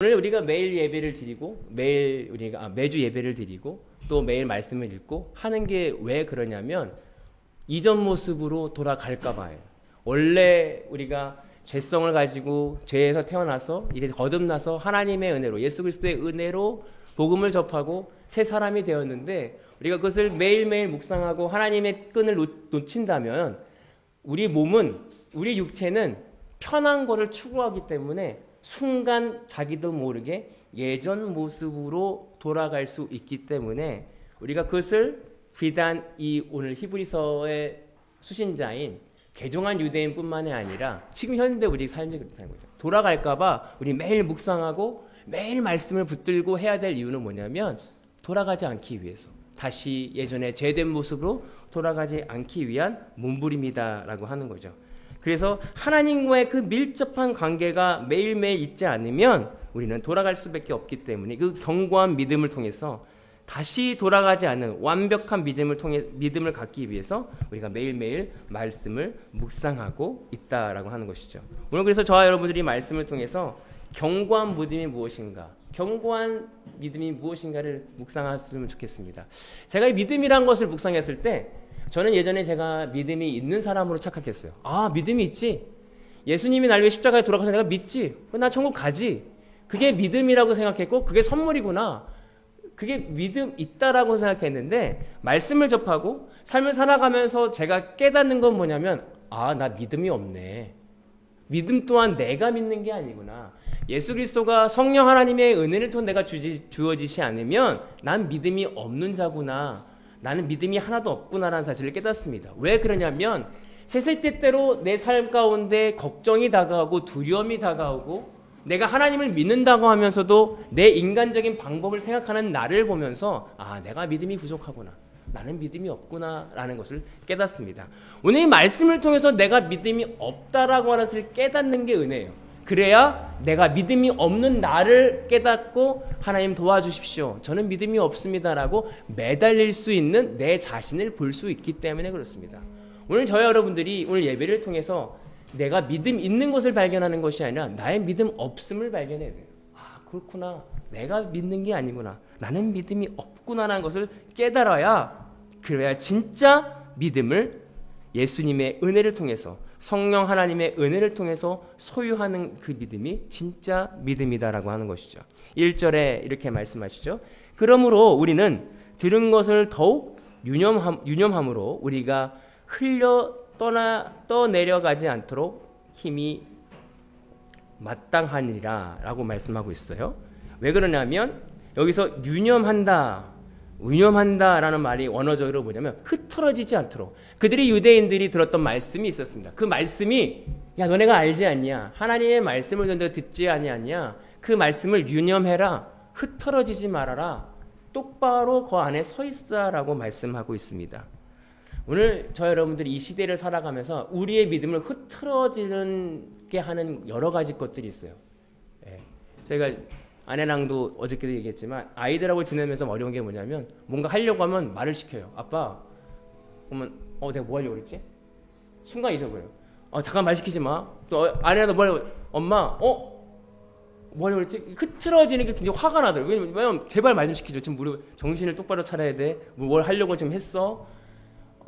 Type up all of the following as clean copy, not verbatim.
오늘 우리가 매일 예배를 드리고 매주 예배를 드리고 또 매일 말씀을 읽고 하는 게 왜 그러냐면 이전 모습으로 돌아갈까 봐요. 원래 우리가 죄성을 가지고 죄에서 태어나서 이제 거듭나서 하나님의 은혜로 예수 그리스도의 은혜로 복음을 접하고 새 사람이 되었는데 우리가 그것을 매일매일 묵상하고 하나님의 끈을 놓친다면 우리 몸은 우리 육체는 편한 거를 추구하기 때문에 순간 자기도 모르게 예전 모습으로 돌아갈 수 있기 때문에 우리가 그것을 비단 이 오늘 히브리서의 수신자인 개종한 유대인뿐만이 아니라 지금 현대 우리 삶이 그렇다는 거죠. 돌아갈까봐 우리 매일 묵상하고 매일 말씀을 붙들고 해야 될 이유는 뭐냐면 돌아가지 않기 위해서 다시 예전에 죄된 모습으로 돌아가지 않기 위한 몸부림이다라고 하는 거죠. 그래서 하나님과의 그 밀접한 관계가 매일매일 있지 않으면 우리는 돌아갈 수밖에 없기 때문에 그 견고한 믿음을 통해서 다시 돌아가지 않는 완벽한 믿음을 갖기 위해서 우리가 매일매일 말씀을 묵상하고 있다라고 하는 것이죠. 오늘 그래서 저와 여러분들이 말씀을 통해서 견고한 믿음이 무엇인가, 견고한 믿음이 무엇인가를 묵상했으면 좋겠습니다. 제가 이 믿음이란 것을 묵상했을 때 저는 예전에 제가 믿음이 있는 사람으로 착각했어요. 아, 믿음이 있지. 예수님이 날 위해 십자가에 돌아가서 내가 믿지. 나 천국 가지. 그게 믿음이라고 생각했고 그게 선물이구나. 그게 믿음 있다라고 생각했는데 말씀을 접하고 삶을 살아가면서 제가 깨닫는 건 뭐냐면 아, 나 믿음이 없네. 믿음 또한 내가 믿는 게 아니구나. 예수 그리스도가 성령 하나님의 은혜를 통해 내가 주어지지 않으면 난 믿음이 없는 자구나. 나는 믿음이 하나도 없구나라는 사실을 깨닫습니다. 왜 그러냐면 세세때때로 내 삶 가운데 걱정이 다가오고 두려움이 다가오고 내가 하나님을 믿는다고 하면서도 내 인간적인 방법을 생각하는 나를 보면서 아, 내가 믿음이 부족하구나. 나는 믿음이 없구나 라는 것을 깨닫습니다. 오늘 이 말씀을 통해서 내가 믿음이 없다라고 하는 것을 깨닫는 게 은혜예요. 그래야 내가 믿음이 없는 나를 깨닫고 하나님 도와주십시오. 저는 믿음이 없습니다라고 매달릴 수 있는 내 자신을 볼 수 있기 때문에 그렇습니다. 오늘 저희 여러분들이 오늘 예배를 통해서 내가 믿음 있는 것을 발견하는 것이 아니라 나의 믿음 없음을 발견해야 돼요. 아, 그렇구나. 내가 믿는 게 아니구나. 나는 믿음이 없구나라는 것을 깨달아야 그래야 진짜 믿음을 예수님의 은혜를 통해서 성령 하나님의 은혜를 통해서 소유하는 그 믿음이 진짜 믿음이다라고 하는 것이죠. 1절에 이렇게 말씀하시죠. 그러므로 우리는 들은 것을 더욱 유념함으로 우리가 떠내려가지 않도록 힘이 마땅하니라 라고 말씀하고 있어요. 왜 그러냐면 여기서 유념한다라는 말이 원어적으로 뭐냐면 흐트러지지 않도록 그들이 유대인들이 들었던 말씀이 있었습니다. 그 말씀이 야, 너네가 알지 않냐? 하나님의 말씀을 너네가 듣지 아니하냐? 그 말씀을 유념해라. 흐트러지지 말아라. 똑바로 그 안에 서 있으라고 말씀하고 있습니다. 오늘 저 여러분들이 이 시대를 살아가면서 우리의 믿음을 흐트러지게 하는 여러 가지 것들이 있어요. 저희가 아내랑도 어저께도 얘기했지만 아이들하고 지내면서 어려운 게 뭐냐면 뭔가 하려고 하면 말을 시켜요. 아빠, 그러면 내가 뭐 하려고 그랬지? 순간 잊어버려요. 잠깐 말 시키지 마. 또 아내도 뭐 하려고, 엄마, 뭐 하려고 그랬지? 흐트러지는 게 굉장히 화가 나더라고요. 왜냐면 제발 말 좀 시키죠. 지금 우리 정신을 똑바로 차려야 돼. 뭘 하려고 지금 했어?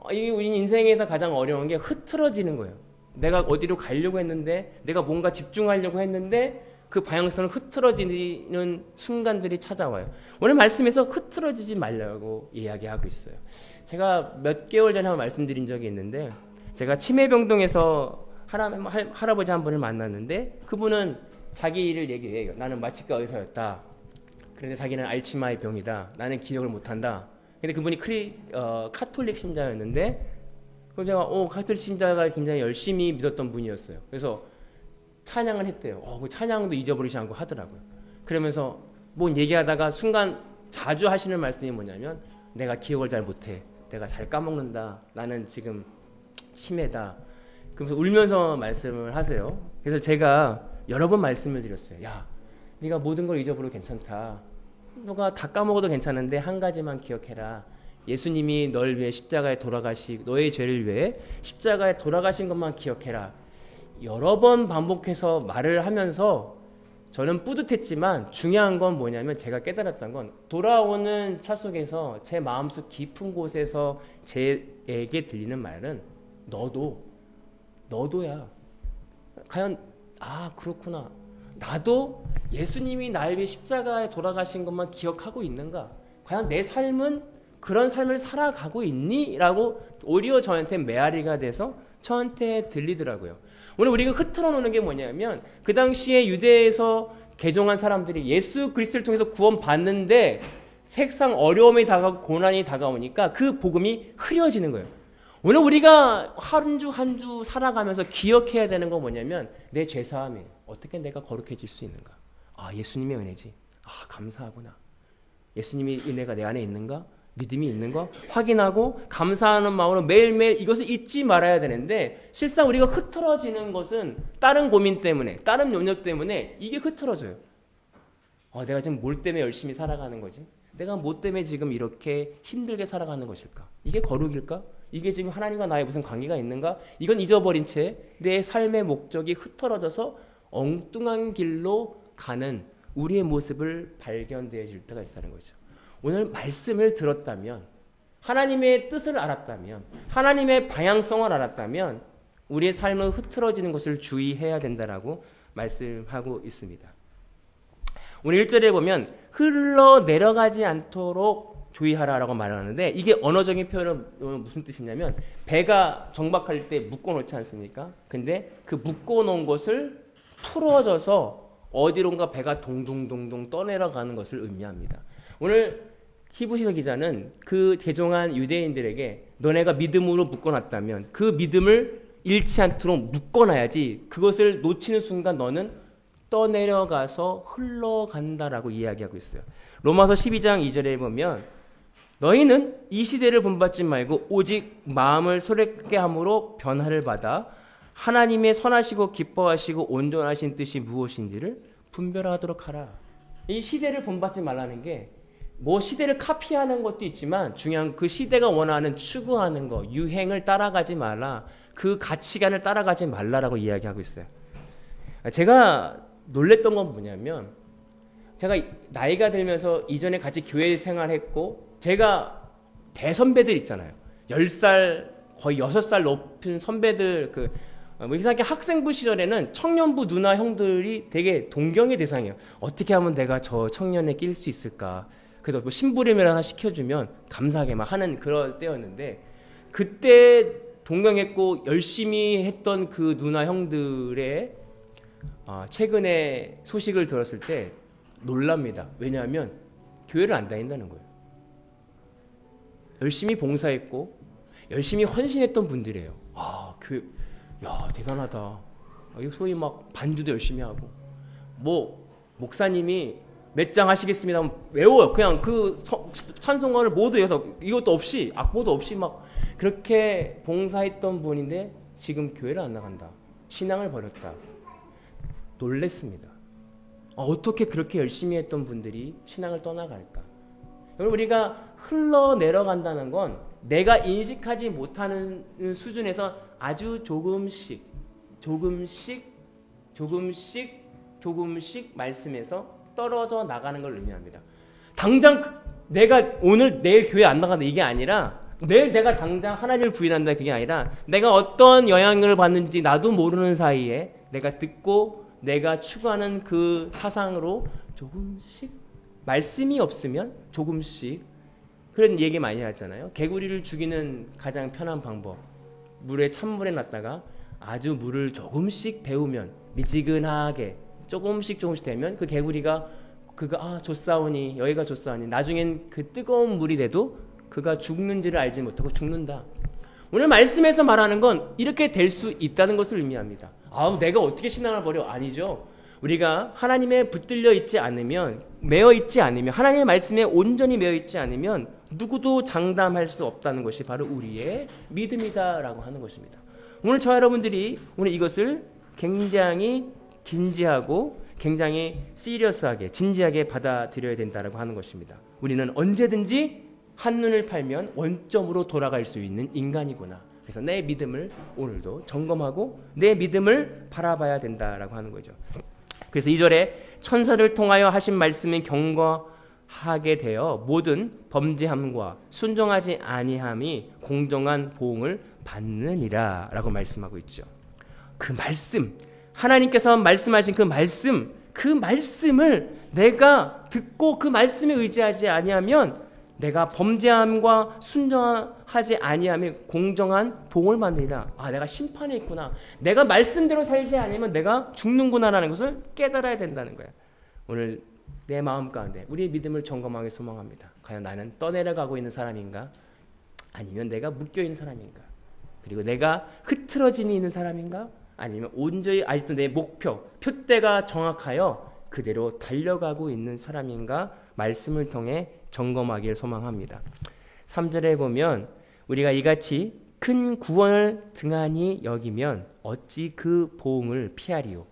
우리 인생에서 가장 어려운 게 흐트러지는 거예요. 내가 어디로 가려고 했는데 내가 뭔가 집중하려고 했는데 그 방향성을 흐트러지는 순간들이 찾아와요. 오늘 말씀에서 흐트러지지 말라고 이야기하고 있어요. 제가 몇 개월 전에 한번 말씀드린 적이 있는데 제가 치매병동에서 할아버지 한 분을 만났는데 그분은 자기 일을 얘기해요. 나는 마취과 의사였다. 그런데 자기는 알츠하이머의 병이다. 나는 기억을 못한다. 근데 그분이 카톨릭 신자였는데 그럼 제가 카톨릭 신자가 굉장히 열심히 믿었던 분이었어요. 그래서 찬양을 했대요. 그 찬양도 잊어버리지 않고 하더라고요. 그러면서 뭐 얘기하다가 순간 자주 하시는 말씀이 뭐냐면 내가 기억을 잘 못해. 내가 잘 까먹는다. 나는 지금 치매다. 그러면서 울면서 말씀을 하세요. 그래서 제가 여러 번 말씀을 드렸어요. 야, 네가 모든 걸 잊어버려도 괜찮다. 너가 다 까먹어도 괜찮은데 한 가지만 기억해라. 예수님이 널 위해 십자가에 너의 죄를 위해 십자가에 돌아가신 것만 기억해라. 여러 번 반복해서 말을 하면서 저는 뿌듯했지만 중요한 건 뭐냐면 제가 깨달았던 건 돌아오는 차 속에서 제 마음속 깊은 곳에서 제에게 들리는 말은 너도야. 과연 그렇구나. 나도 예수님이 나를 위해 십자가에 돌아가신 것만 기억하고 있는가? 과연 내 삶은 그런 삶을 살아가고 있니? 라고 오히려 저한테 메아리가 돼서 저한테 들리더라고요. 오늘 우리가 흐트러 놓는 게 뭐냐면 그 당시에 유대에서 개종한 사람들이 예수 그리스도를 통해서 구원받는데 색상 어려움이 다가오고 고난이 다가오니까 그 복음이 흐려지는 거예요. 오늘 우리가 한 주 한 주 살아가면서 기억해야 되는 건 뭐냐면 내 죄사함이에요. 어떻게 내가 거룩해질 수 있는가? 예수님의 은혜지. 감사하구나. 예수님의 은혜가 내 안에 있는가? 믿음이 있는 거 확인하고 감사하는 마음으로 매일매일 이것을 잊지 말아야 되는데 실상 우리가 흐트러지는 것은 다른 고민 때문에 다른 염려 때문에 이게 흐트러져요. 내가 지금 뭘 때문에 열심히 살아가는 거지? 내가 뭐 때문에 지금 이렇게 힘들게 살아가는 것일까? 이게 거룩일까? 이게 지금 하나님과 나의 무슨 관계가 있는가? 이건 잊어버린 채 내 삶의 목적이 흐트러져서 엉뚱한 길로 가는 우리의 모습을 발견되어질 때가 있다는 거죠. 오늘 말씀을 들었다면 하나님의 뜻을 알았다면 하나님의 방향성을 알았다면 우리의 삶은 흐트러지는 것을 주의해야 된다라고 말씀하고 있습니다. 오늘 1절에 보면 흘러내려가지 않도록 주의하라라고 말하는데 이게 언어적인 표현은 무슨 뜻이냐면 배가 정박할 때 묶어놓지 않습니까? 근데 그 묶어놓은 것을 풀어져서 어디론가 배가 동동동동 떠내려가는 것을 의미합니다. 오늘 히브리서 기자는 그 개종한 유대인들에게 너네가 믿음으로 묶어놨다면 그 믿음을 잃지 않도록 묶어놔야지 그것을 놓치는 순간 너는 떠내려가서 흘러간다라고 이야기하고 있어요. 로마서 12장 2절에 보면 너희는 이 시대를 본받지 말고 오직 마음을 소렵게 함으로 변화를 받아 하나님의 선하시고 기뻐하시고 온전하신 뜻이 무엇인지를 분별하도록 하라. 이 시대를 본받지 말라는 게 뭐 시대를 카피하는 것도 있지만 중요한 그 시대가 원하는 추구하는 거 유행을 따라가지 말라. 그 가치관을 따라가지 말라라고 이야기하고 있어요. 제가 놀랬던 건 뭐냐면 제가 나이가 들면서 이전에 같이 교회 생활했고 제가 대선배들 있잖아요. 10살 거의 6살 높은 선배들 이상하게 학생부 시절에는 청년부 누나 형들이 되게 동경의 대상이에요. 어떻게 하면 내가 저 청년에 낄 수 있을까? 그래서 뭐 심부름을 하나 시켜주면 감사하게 막 하는 그럴 때였는데 그때 동경했고 열심히 했던 그 누나 형들의 최근에 소식을 들었을 때 놀랍니다. 왜냐하면 교회를 안 다닌다는 거예요. 열심히 봉사했고 열심히 헌신했던 분들이에요. 교회 대단하다. 소위 막 반주도 열심히 하고 뭐 목사님이 몇 장 하시겠습니다 외워요. 그냥 그 찬송가를 모두 외워서 이것도 없이 악보도 없이 막 그렇게 봉사했던 분인데 지금 교회를 안 나간다. 신앙을 버렸다. 놀랬습니다. 어떻게 그렇게 열심히 했던 분들이 신앙을 떠나갈까? 여러분 우리가 흘러내려간다는 건 내가 인식하지 못하는 수준에서 아주 조금씩 말씀에서 떨어져 나가는 걸 의미합니다. 당장 내가 오늘 내일 교회 안 나간다 이게 아니라 내일 내가 당장 하나님을 부인한다 그게 아니라 내가 어떤 영향을 받는지 나도 모르는 사이에 내가 듣고 내가 추구하는 그 사상으로 조금씩 말씀이 없으면 조금씩 그런 얘기 많이 하잖아요. 개구리를 죽이는 가장 편한 방법 찬물에 놨다가 아주 물을 조금씩 데우면 미지근하게 조금씩 되면 그 개구리가 좆사오니 여기가 좆사오니 나중엔 그 뜨거운 물이 돼도 그가 죽는지를 알지 못하고 죽는다. 오늘 말씀에서 말하는 건 이렇게 될 수 있다는 것을 의미합니다. 내가 어떻게 신앙을 버려? 아니죠. 우리가 하나님에 붙들려 있지 않으면 매어 있지 않으면 하나님의 말씀에 온전히 매어 있지 않으면 누구도 장담할 수 없다는 것이 바로 우리의 믿음이다라고 하는 것입니다. 오늘 저와 여러분들이 오늘 이것을 굉장히 진지하고 굉장히 시리어스하게 진지하게 받아들여야 된다라고 하는 것입니다. 우리는 언제든지 한눈을 팔면 원점으로 돌아갈 수 있는 인간이구나. 그래서 내 믿음을 오늘도 점검하고 내 믿음을 바라봐야 된다라고 하는 거죠. 그래서 2절에 천사를 통하여 하신 말씀이 경고하게 되어 모든 범죄함과 순종하지 아니함이 공정한 보응을 받느니라 라고 말씀하고 있죠. 그 말씀, 하나님께서 말씀하신 그 말씀을 내가 듣고 그 말씀에 의지하지 아니하면 내가 범죄함과 순종하지 아니함이 공정한 보응을 받느니라. 아, 내가 심판에 있구나. 내가 말씀대로 살지 않으면 내가 죽는구나라는 것을 깨달아야 된다는 거야. 오늘 내 마음 가운데 우리의 믿음을 점검하기 소망합니다. 과연 나는 떠내려가고 있는 사람인가? 아니면 내가 묶여있는 사람인가? 그리고 내가 흐트러짐이 있는 사람인가? 아니면 온전히 아직도 내 목표, 표대가 정확하여 그대로 달려가고 있는 사람인가? 말씀을 통해 점검하기를 소망합니다. 3절에 보면 우리가 이같이 큰 구원을 등한히 여기면 어찌 그 보응을 피하리요.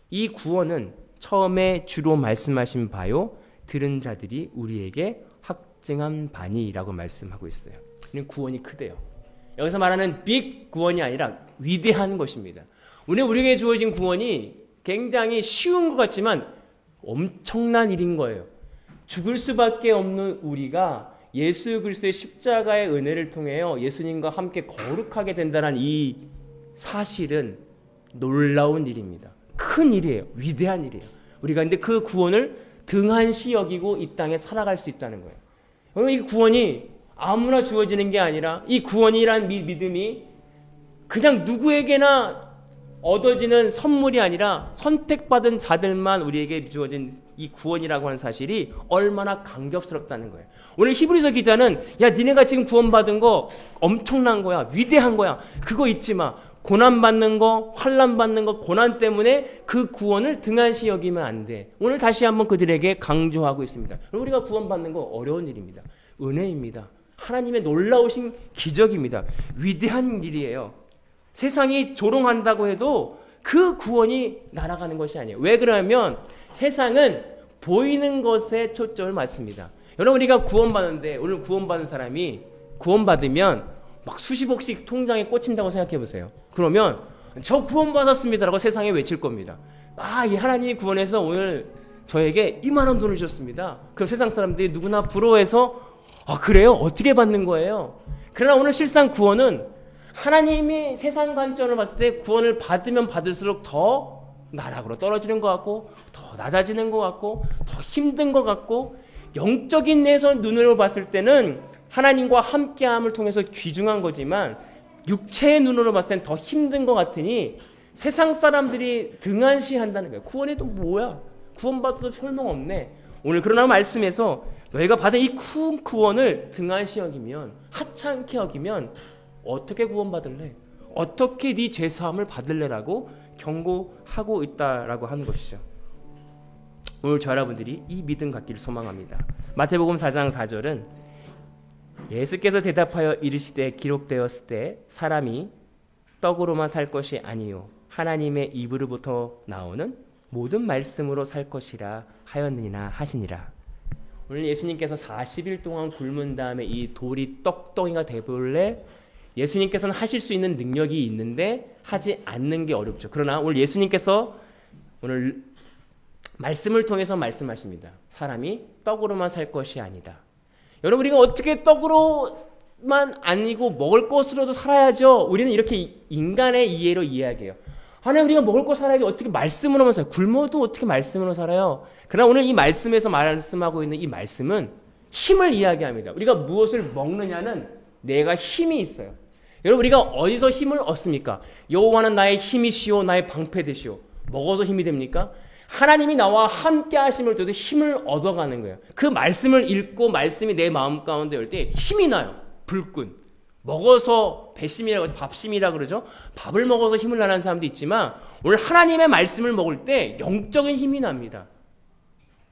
이 구원은 처음에 주로 말씀하신 바요 들은 자들이 우리에게 확증한 바니라고 말씀하고 있어요. 구원이 크대요. 여기서 말하는 빅 구원이 아니라 위대한 것입니다. 오늘 우리에게 주어진 구원이 굉장히 쉬운 것 같지만 엄청난 일인 거예요. 죽을 수밖에 없는 우리가 예수 그리스도의 십자가의 은혜를 통하여 예수님과 함께 거룩하게 된다는 이 사실은 놀라운 일입니다. 큰 일이에요. 위대한 일이에요. 우리가 근데 그 구원을 등한시 여기고 이 땅에 살아갈 수 있다는 거예요. 이 구원이 아무나 주어지는 게 아니라 이 구원이란 믿음이 그냥 누구에게나 얻어지는 선물이 아니라 선택받은 자들만 우리에게 주어진 이 구원이라고 하는 사실이 얼마나 감격스럽다는 거예요. 오늘 히브리서 기자는 야 니네가 지금 구원받은 거 엄청난 거야. 위대한 거야. 그거 잊지 마. 고난받는 거, 환난받는 거, 고난 때문에 그 구원을 등한시 여기면 안 돼. 오늘 다시 한번 그들에게 강조하고 있습니다. 우리가 구원받는 거 어려운 일입니다. 은혜입니다. 하나님의 놀라우신 기적입니다. 위대한 일이에요. 세상이 조롱한다고 해도 그 구원이 날아가는 것이 아니에요. 왜 그러냐면 세상은 보이는 것에 초점을 맞습니다. 여러분 우리가 구원받는데 오늘 구원받은 사람이 구원받으면 막 수십억씩 통장에 꽂힌다고 생각해 보세요. 그러면 저 구원받았습니다라고 세상에 외칠 겁니다. 아, 이 하나님이 구원해서 오늘 저에게 2만 원 돈을 주셨습니다. 그럼 세상 사람들이 누구나 부러워해서 아 그래요? 어떻게 받는 거예요? 그러나 오늘 실상 구원은 하나님이 세상 관점을 봤을 때 구원을 받으면 받을수록 더 나락으로 떨어지는 것 같고 더 낮아지는 것 같고 더 힘든 것 같고 영적인 내에서 눈으로 봤을 때는 하나님과 함께함을 통해서 귀중한 거지만 육체의 눈으로 봤을 때는 더 힘든 것 같으니 세상 사람들이 등한시한다는 거예요. 구원이 또 뭐야? 구원받아도 소용없네. 오늘 그러나 말씀에서 너희가 받은 이 큰 구원을 등한시 여기면 하찮게 여기면 어떻게 구원받을래? 어떻게 네 죄사함을 받을래라고 경고하고 있다라고 하는 것이죠. 오늘 저 여러분들이 이 믿음 갖기를 소망합니다. 마태복음 4장 4절은 예수께서 대답하여 이르시되 기록되었을 때 사람이 떡으로만 살 것이 아니요 하나님의 입으로부터 나오는 모든 말씀으로 살 것이라 하였느니라 하시니라. 오늘 예수님께서 40일 동안 굶은 다음에 이 돌이 떡덩이가 되볼래 예수님께서는 하실 수 있는 능력이 있는데 하지 않는 게 어렵죠. 그러나 오늘 예수님께서 오늘 말씀을 통해서 말씀하십니다. 사람이 떡으로만 살 것이 아니다. 여러분 우리가 어떻게 떡으로만 아니고 먹을 것으로도 살아야죠. 우리는 이렇게 인간의 이해로 이야기해요. 하나님 우리가 먹을 거 살아야지 어떻게 말씀으로만 살아요. 굶어도 어떻게 말씀으로 살아요. 그러나 오늘 이 말씀에서 말씀하고 있는 이 말씀은 힘을 이야기합니다. 우리가 무엇을 먹느냐는 내가 힘이 있어요. 여러분 우리가 어디서 힘을 얻습니까? 여호와는 나의 힘이시오 나의 방패되시오. 먹어서 힘이 됩니까? 하나님이 나와 함께 하심을 통해서 힘을 얻어가는 거예요. 그 말씀을 읽고 말씀이 내 마음 가운데 올 때 힘이 나요. 불끈. 먹어서 배심이라고 하죠. 밥심이라고 그러죠. 밥을 먹어서 힘을 나는 사람도 있지만 오늘 하나님의 말씀을 먹을 때 영적인 힘이 납니다.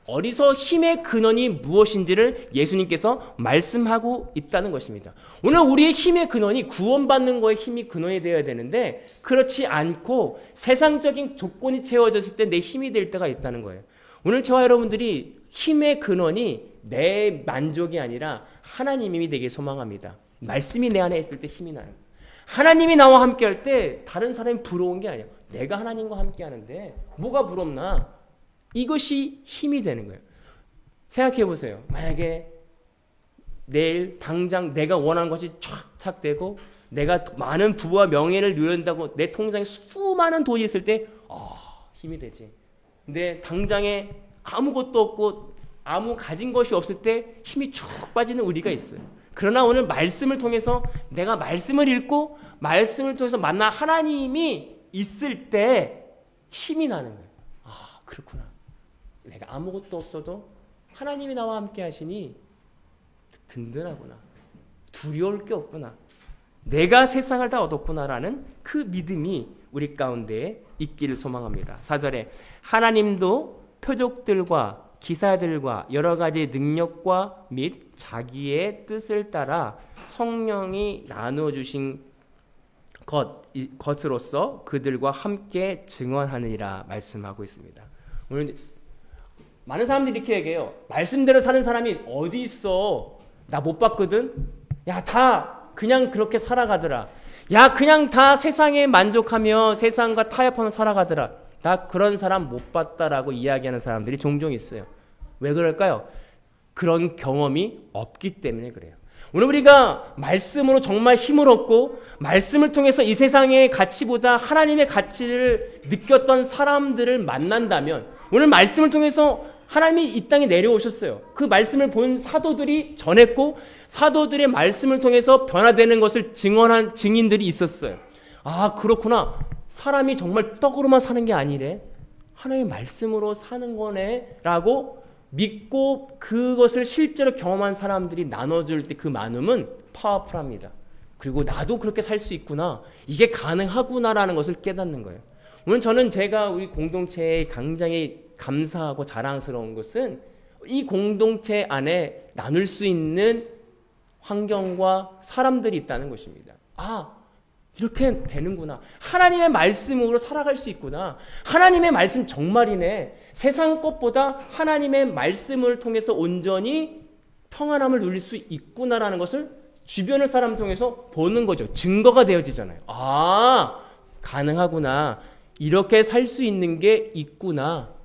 어디서 힘의 근원이 무엇인지를 예수님께서 말씀하고 있다는 것입니다. 오늘 우리의 힘의 근원이 구원받는 거에 힘이 근원이 되어야 되는데 그렇지 않고 세상적인 조건이 채워졌을 때 내 힘이 될 때가 있다는 거예요. 오늘 저와 여러분들이 힘의 근원이 내 만족이 아니라 하나님이 되길 소망합니다. 말씀이 내 안에 있을 때 힘이 나요. 하나님이 나와 함께 할 때 다른 사람이 부러운 게 아니에요. 내가 하나님과 함께 하는데 뭐가 부럽나? 이것이 힘이 되는 거예요. 생각해 보세요. 만약에 내일 당장 내가 원하는 것이 촥착 되고 내가 많은 부와 명예를 누린다고 내 통장에 수많은 돈이 있을 때 힘이 되지. 근데 당장에 아무것도 없고 아무 가진 것이 없을 때 힘이 쭉 빠지는 우리가 있어요. 그러나 오늘 말씀을 통해서 내가 말씀을 읽고 말씀을 통해서 만나 하나님이 있을 때 힘이 나는 거예요. 그렇구나. 내가 아무것도 없어도 하나님이 나와 함께 하시니 든든하구나. 두려울 게 없구나. 내가 세상을 다 얻었구나라는 그 믿음이 우리 가운데 있기를 소망합니다. 4절에 하나님도 표적들과 기사들과 여러 가지 능력과 및 자기의 뜻을 따라 성령이 나눠주신 것으로서 그들과 함께 증언하느니라 말씀하고 있습니다. 오늘 많은 사람들이 이렇게 얘기해요. 말씀대로 사는 사람이 어디 있어? 나 못 봤거든? 야, 다 그냥 그렇게 살아가더라. 야, 그냥 다 세상에 만족하며 세상과 타협하며 살아가더라. 나 그런 사람 못 봤다라고 이야기하는 사람들이 종종 있어요. 왜 그럴까요? 그런 경험이 없기 때문에 그래요. 오늘 우리가 말씀으로 정말 힘을 얻고 말씀을 통해서 이 세상의 가치보다 하나님의 가치를 느꼈던 사람들을 만난다면 오늘 말씀을 통해서 하나님이 이 땅에 내려오셨어요. 그 말씀을 본 사도들이 전했고 사도들의 말씀을 통해서 변화되는 것을 증언한 증인들이 있었어요. 그렇구나. 사람이 정말 떡으로만 사는 게 아니래. 하나님의 말씀으로 사는 거네 라고 믿고 그것을 실제로 경험한 사람들이 나눠줄 때 그 나눔은 파워풀합니다. 그리고 나도 그렇게 살 수 있구나. 이게 가능하구나라는 것을 깨닫는 거예요. 오늘 저는 제가 우리 공동체에 굉장히 감사하고 자랑스러운 것은 이 공동체 안에 나눌 수 있는 환경과 사람들이 있다는 것입니다. 이렇게 되는구나. 하나님의 말씀으로 살아갈 수 있구나. 하나님의 말씀 정말이네. 세상 것보다 하나님의 말씀을 통해서 온전히 평안함을 누릴 수 있구나라는 것을 주변의 사람 통해서 보는 거죠. 증거가 되어지잖아요. 가능하구나. 이렇게 살 수 있는 게 있구나.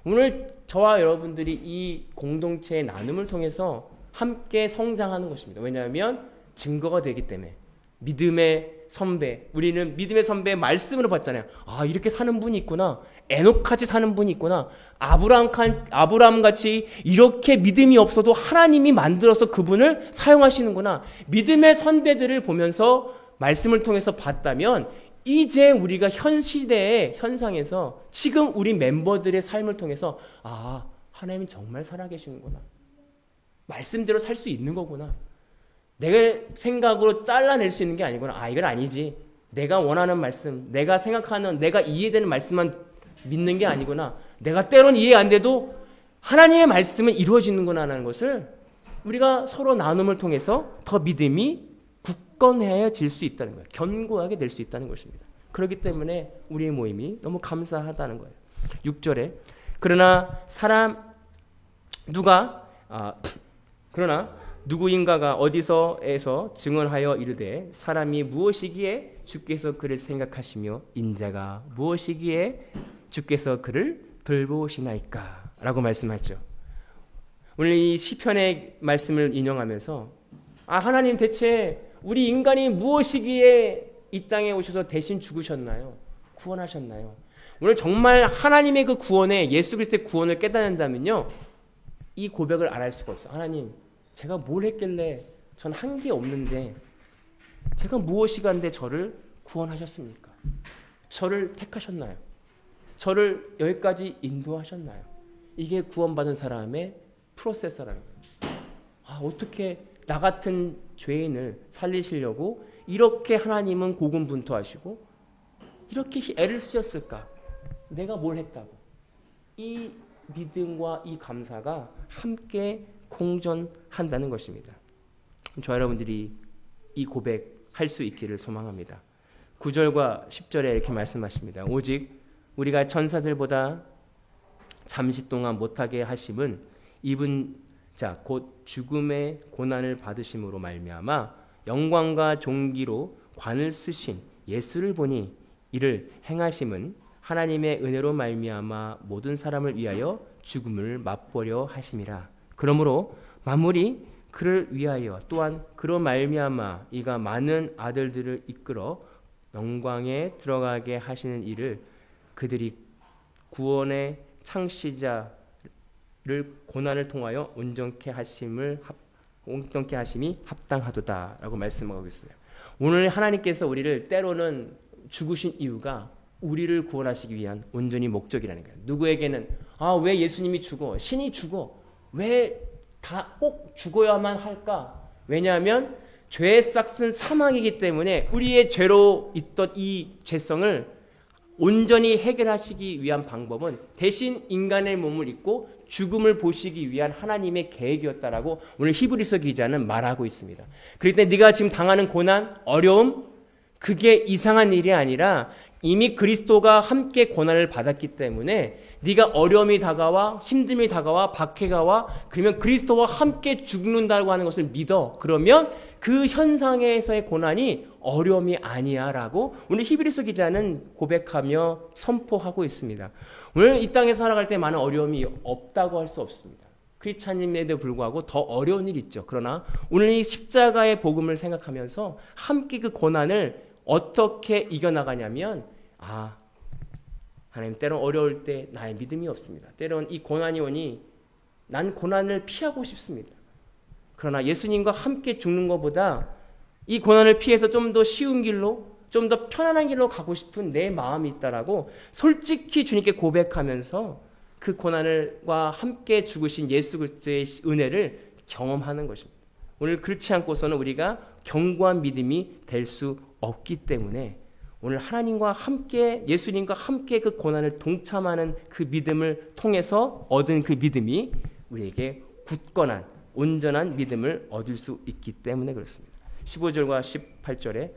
오늘 저와 여러분들이 이 공동체의 나눔을 통해서 함께 성장하는 것입니다. 왜냐하면 증거가 되기 때문에. 믿음의 선배, 우리는 믿음의 선배의 말씀으로 봤잖아요. 이렇게 사는 분이 있구나. 에녹같이 사는 분이 있구나. 아브라함같이 이렇게 믿음이 없어도 하나님이 만들어서 그분을 사용하시는구나. 믿음의 선배들을 보면서 말씀을 통해서 봤다면 이제 우리가 현 시대의 현상에서 지금 우리 멤버들의 삶을 통해서 하나님은 정말 살아계시는구나. 말씀대로 살 수 있는 거구나. 내가 생각으로 잘라낼 수 있는 게 아니구나. 이건 아니지. 내가 원하는 말씀, 내가 생각하는, 내가 이해되는 말씀만 믿는 게 아니구나. 내가 때론 이해 안 돼도 하나님의 말씀은 이루어지는구나라는 것을 우리가 서로 나눔을 통해서 더 믿음이 굳건해질 수 있다는 거예요. 견고하게 될 수 있다는 것입니다. 그렇기 때문에 우리의 모임이 너무 감사하다는 거예요. 6절에 그러나 누구인가가 어디서에서 증언하여 이르되 사람이 무엇이기에 주께서 그를 생각하시며 인자가 무엇이기에 주께서 그를 돌보시나이까 라고 말씀하죠. 오늘 이 시편의 말씀을 인용하면서 하나님 대체 우리 인간이 무엇이기에 이 땅에 오셔서 대신 죽으셨나요? 구원하셨나요? 오늘 정말 하나님의 그 구원에 예수 그리스도의 구원을 깨닫는다면요. 이 고백을 안 할 수가 없어요. 하나님 제가 뭘 했길래 전 한 게 없는데 제가 무엇이간데 저를 구원하셨습니까? 저를 택하셨나요? 저를 여기까지 인도하셨나요? 이게 구원받은 사람의 프로세서라는 거예요. 어떻게 나 같은 죄인을 살리시려고 이렇게 하나님은 고군분투하시고 이렇게 애를 쓰셨을까? 내가 뭘 했다고? 이 믿음과 이 감사가 함께 공존한다는 것입니다. 저 여러분들이 이 고백할 수 있기를 소망합니다. 9절과 10절에 이렇게 말씀하십니다. 오직 우리가 천사들보다 잠시 동안 못하게 하심은 이분 곧 죽음의 고난을 받으심으로 말미암아 영광과 존귀로 관을 쓰신 예수를 보니 이를 행하심은 하나님의 은혜로 말미암아 모든 사람을 위하여 죽음을 맛보려 하심이라. 그러므로 만물이 그를 위하여 또한 그로 말미암아 이가 많은 아들들을 이끌어 영광에 들어가게 하시는 일을 그들이 구원의 창시자를 고난을 통하여 온전케 하심이 합당하도다라고 말씀하고 있어요. 오늘 하나님께서 우리를 때로는 죽으신 이유가 우리를 구원하시기 위한 온전히 목적이라는 거예요. 누구에게는 왜 예수님이 죽어? 신이 죽어? 왜 다 꼭 죽어야만 할까? 왜냐하면 죄의 싹은 사망이기 때문에 우리의 죄로 있던 이 죄성을 온전히 해결하시기 위한 방법은 대신 인간의 몸을 입고 죽음을 보시기 위한 하나님의 계획이었다라고 오늘 히브리서 기자는 말하고 있습니다. 그럴 때 네가 지금 당하는 고난, 어려움, 그게 이상한 일이 아니라 이미 그리스도가 함께 고난을 받았기 때문에 네가 어려움이 다가와 힘듦이 다가와 박해가 와 그러면 그리스도와 함께 죽는다고 하는 것을 믿어. 그러면 그 현상에서의 고난이 어려움이 아니야 라고 오늘 히브리서 기자는 고백하며 선포하고 있습니다. 오늘 이 땅에 살아갈 때 많은 어려움이 없다고 할 수 없습니다. 크리스찬임에도 불구하고 더 어려운 일이 있죠. 그러나 오늘 이 십자가의 복음을 생각하면서 함께 그 고난을 어떻게 이겨나가냐면 하나님 때론 어려울 때 나의 믿음이 없습니다. 때론 이 고난이 오니 난 고난을 피하고 싶습니다. 그러나 예수님과 함께 죽는 것보다 이 고난을 피해서 좀 더 쉬운 길로 좀 더 편안한 길로 가고 싶은 내 마음이 있다라고 솔직히 주님께 고백하면서 그 고난과 함께 죽으신 예수 그리스도의 은혜를 경험하는 것입니다. 오늘 그렇지 않고서는 우리가 견고한 믿음이 될 수 없기 때문에 오늘 하나님과 함께 예수님과 함께 그 고난을 동참하는 그 믿음을 통해서 얻은 그 믿음이 우리에게 굳건한 온전한 믿음을 얻을 수 있기 때문에 그렇습니다. 15절과 18절에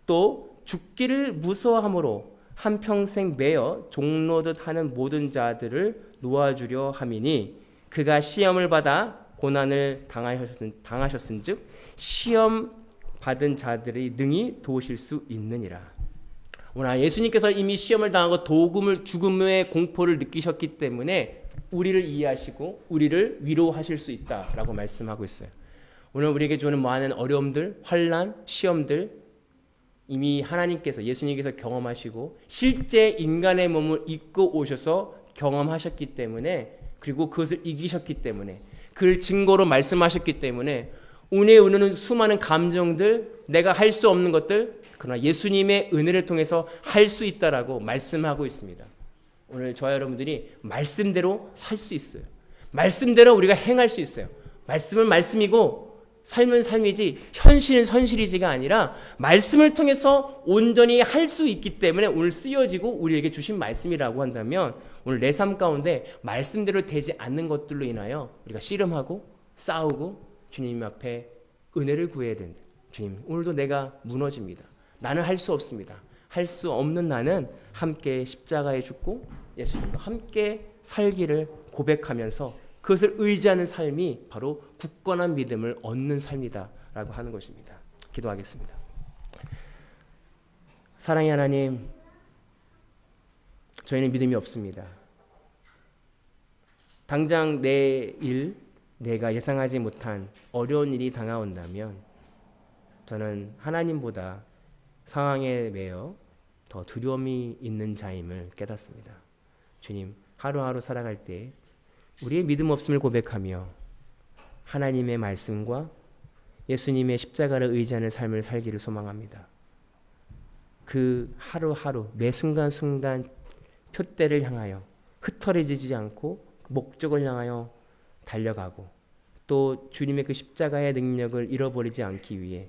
또 죽기를 무서워함으로 한평생 매어 종로듯 하는 모든 자들을 놓아주려 함이니 그가 시험을 받아 고난을 당하셨은즉 시험 받은 자들의 능히 도우실 수 있느니라. 오늘 예수님께서 이미 시험을 당하고 죽음의 공포를 느끼셨기 때문에 우리를 이해하시고 우리를 위로하실 수 있다라고 말씀하고 있어요. 오늘 우리에게 주는 많은 어려움들, 환난, 시험들 이미 하나님께서 예수님께서 경험하시고 실제 인간의 몸을 입고 오셔서 경험하셨기 때문에 그리고 그것을 이기셨기 때문에 그를 증거로 말씀하셨기 때문에 은혜에 오르는 수많은 감정들, 내가 할 수 없는 것들, 그러나 예수님의 은혜를 통해서 할 수 있다라고 말씀하고 있습니다. 오늘 저와 여러분들이 말씀대로 살 수 있어요. 말씀대로 우리가 행할 수 있어요. 말씀은 말씀이고 삶은 삶이지 현실은 현실이지가 아니라 말씀을 통해서 온전히 할 수 있기 때문에 오늘 쓰여지고 우리에게 주신 말씀이라고 한다면 오늘 내 삶 가운데 말씀대로 되지 않는 것들로 인하여 우리가 씨름하고 싸우고 주님 앞에 은혜를 구해야 된다. 주님, 오늘도 내가 무너집니다. 나는 할 수 없습니다. 할 수 없는 나는 함께 십자가에 죽고 예수님과 함께 살기를 고백하면서 그것을 의지하는 삶이 바로 굳건한 믿음을 얻는 삶이다라고 하는 것입니다. 기도하겠습니다. 사랑의 하나님, 저희는 믿음이 없습니다. 당장 내일 내가 예상하지 못한 어려운 일이 다가온다면 저는 하나님보다 상황에 매여 더 두려움이 있는 자임을 깨닫습니다. 주님, 하루하루 살아갈 때 우리의 믿음 없음을 고백하며 하나님의 말씀과 예수님의 십자가를 의지하는 삶을 살기를 소망합니다. 그 하루하루 매 순간순간 표대를 향하여 흩어지지 않고 목적을 향하여 달려가고 또 주님의 그 십자가의 능력을 잃어버리지 않기 위해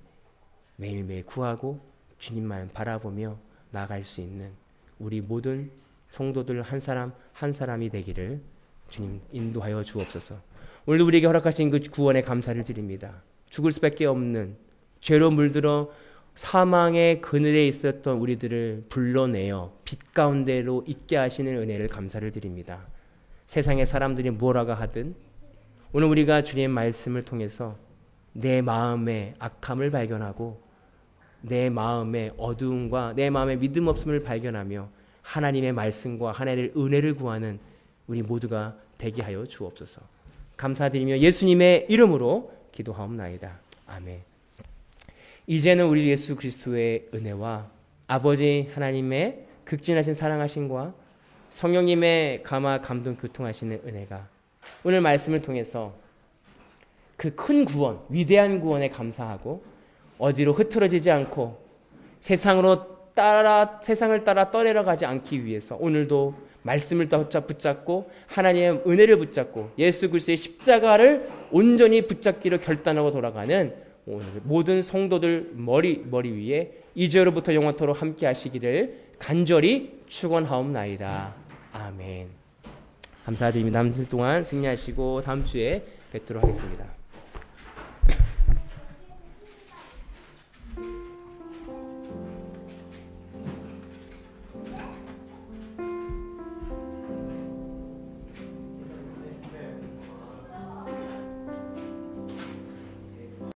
매일매일 구하고 주님만 바라보며 나아갈 수 있는 우리 모든 성도들 한 사람 한 사람이 되기를 주님 인도하여 주옵소서. 오늘도 우리에게 허락하신 그 구원에 감사를 드립니다. 죽을 수밖에 없는 죄로 물들어 사망의 그늘에 있었던 우리들을 불러내어 빛 가운데로 있게 하시는 은혜를 감사를 드립니다. 세상의 사람들이 뭐라고 하든 오늘 우리가 주님의 말씀을 통해서 내 마음의 악함을 발견하고 내 마음의 어두움과 내 마음의 믿음 없음을 발견하며 하나님의 말씀과 하나님의 은혜를 구하는 우리 모두가 되게 하여 주옵소서. 감사드리며 예수님의 이름으로 기도하옵나이다. 아멘. 이제는 우리 예수 그리스도의 은혜와 아버지 하나님의 극진하신 사랑하심과 성령님의 감화 감동 교통하시는 은혜가 오늘 말씀을 통해서 그 큰 구원, 위대한 구원에 감사하고 어디로 흐트러지지 않고 세상을 따라 떠내려가지 않기 위해서 오늘도 말씀을 붙잡고 하나님의 은혜를 붙잡고 예수 그리스도의 십자가를 온전히 붙잡기로 결단하고 돌아가는 오늘 모든 성도들 머리 위에 이제로부터 영원토록 함께 하시기를 간절히 축원하옵나이다. 아멘. 감사드립니다. 남은 동안 승리하시고 다음 주에 뵙도록 하겠습니다.